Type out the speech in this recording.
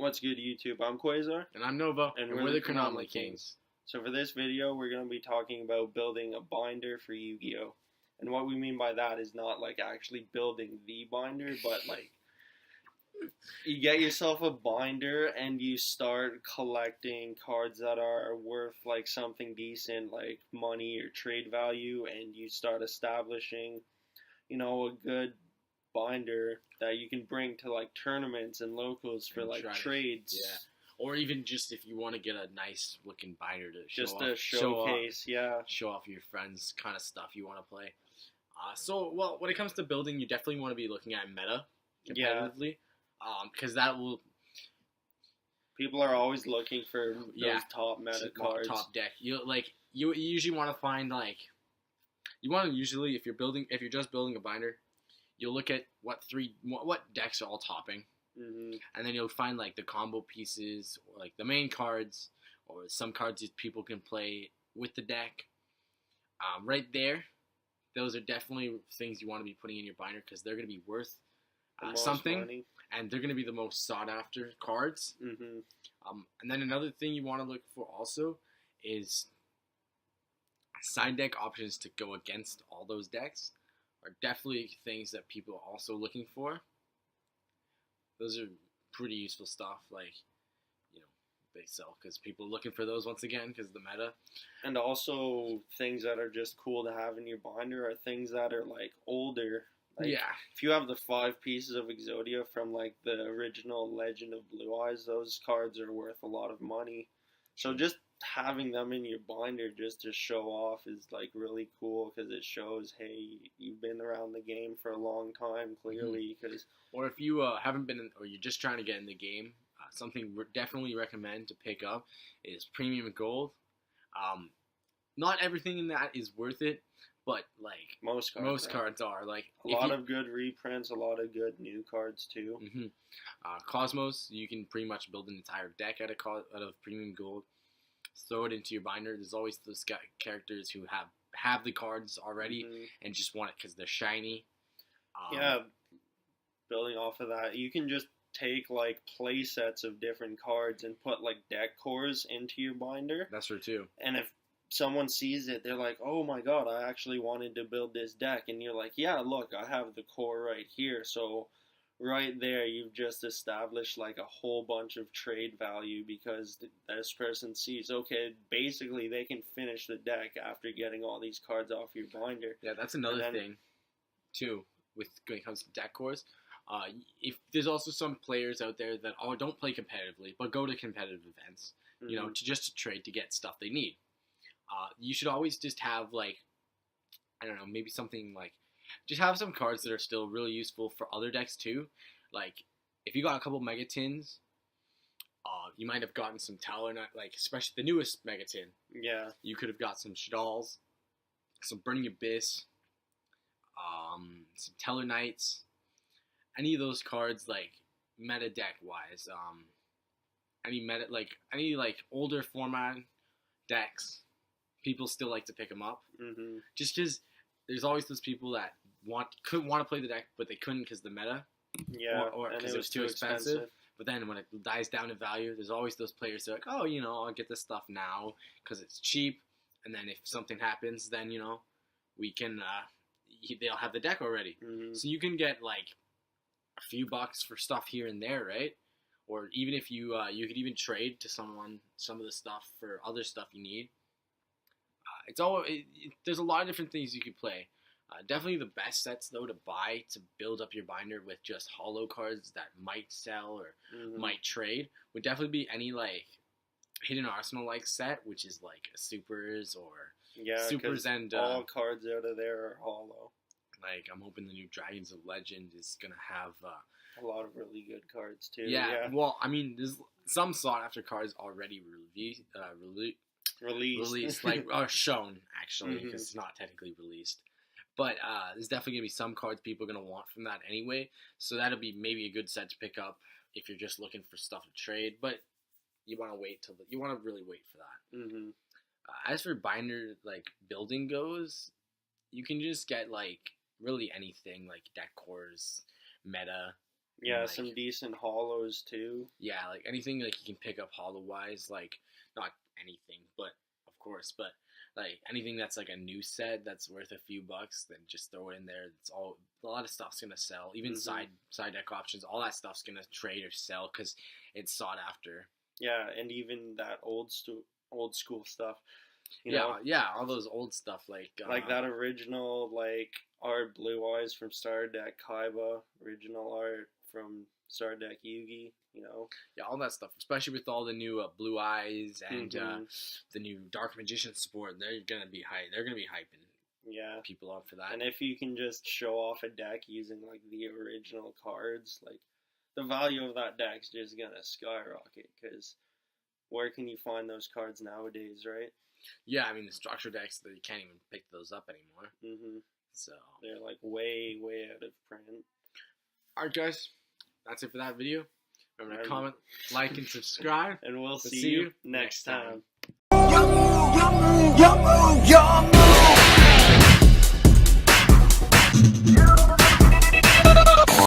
What's good, YouTube? I'm Quasar. And I'm Nova, and we're the Chronomaly Kings. So for this video, we're going to be talking about building a binder for Yu-Gi-Oh! And what we mean by that is not like actually building the binder, but like you get yourself a binder and you start collecting cards that are worth like something decent, like money or trade value, and you start establishing, a good binder that you can bring to like tournaments and locals for like trades. Yeah. Or even just if you want to get a nice looking binder to show just off, a showcase, show off your friends kind of stuff you want to play. When it comes to building, you definitely want to be looking at meta competitively, because that will. People are always looking for those top meta cards, top deck. You usually want to find if you're just building a binder, you'll look at what decks are all topping. Mm-hmm. And then you'll find like the combo pieces, or like the main cards, or some cards that people can play with the deck. Right there, those are definitely things you want to be putting in your binder because they're going to be worth something, money. And they're going to be the most sought after cards. Mm-hmm. And then another thing you want to look for also is side deck options to go against all those decks are definitely things that people are also looking for. Those are pretty useful stuff, they sell because people are looking for those once again because of the meta. And also things that are just cool to have in your binder are things that are like older. Like, if you have the 5 pieces of Exodia from like the original Legend of Blue Eyes, those cards are worth a lot of money. So just having them in your binder just to show off is like really cool because it shows, hey, you've been around the game for a long time, clearly. Or if you haven't been or you're just trying to get in the game, something we definitely recommend to pick up is Premium Gold. Not everything in that is worth it, but like most cards are. Like a lot of good reprints, a lot of good new cards too. Mm-hmm. Cosmos, you can pretty much build an entire deck out of Premium Gold. Throw it into your binder. There's always those characters who have the cards already and just want it because they're shiny. Building off of that, you can just take like play sets of different cards and put like deck cores into your binder. That's true too. And if someone sees it, they're like, oh my god, I actually wanted to build this deck. And you're like, yeah, look, I have the core right here. So right there, you've just established like a whole bunch of trade value because this person sees, okay, basically they can finish the deck after getting all these cards off your binder. Yeah, that's another thing too when it comes to deck cores. If there's also some players out there that don't play competitively but go to competitive events, to trade to get stuff they need. You should always just have maybe something like. Just have some cards that are still really useful for other decks too. Like, if you got a couple Megatins, you might have gotten some Talonite, especially the newest Megatin. Yeah. You could have got some Shadals, some Burning Abyss, some Tellarknights. Any of those cards, meta deck wise, any older format decks, people still like to pick them up. Mm-hmm. Just because there's always those people that want to play the deck, but they couldn't because the meta. Yeah, or because it was too expensive. But then when it dies down in value, there's always those players that are like, oh, I'll get this stuff now because it's cheap. And then if something happens, then, we can, they'll have the deck already. Mm-hmm. So you can get a few bucks for stuff here and there, right? Or even if you could even trade to someone some of the stuff for other stuff you need. There's a lot of different things you could play. Definitely the best sets though to buy to build up your binder with just holo cards that might sell or might trade would definitely be any Hidden Arsenal set, which is a supers or supers and all cards out of there are holo. I'm hoping the new Dragons of Legend is gonna have a lot of really good cards too. Yeah. Well, I mean, there's some sought after cards already released, shown actually, because it's not technically released. But there's definitely gonna be some cards people are gonna want from that anyway. So that'll be maybe a good set to pick up if you're just looking for stuff to trade. But you want to really wait for that. Mm-hmm. As for binder building goes, you can just get really anything deck cores, meta, Yeah, like, some decent hollows too. Yeah, like anything like you can pick up hollow wise, like not anything, but of course, but like anything that's like a new set that's worth a few bucks, then just throw it in there. It's all a lot of stuff's gonna sell. Even side deck options, all that stuff's gonna trade or sell because it's sought after. Yeah, and even that old school stuff. Yeah, all those old stuff like that original like art Blue Eyes from Star Deck Kaiba, original art from Star Deck Yugi. Yeah, all that stuff, especially with all the new Blue Eyes and the new Dark Magician support. They're gonna be hyping people up for that. And if you can just show off a deck using like the original cards, like the value of that deck's just gonna skyrocket. Because where can you find those cards nowadays, right? Yeah, I mean the structure decks, you can't even pick those up anymore. So they're like way out of print. Alright guys, that's it for that video. Remember to comment, like, and subscribe. And we'll see you next time.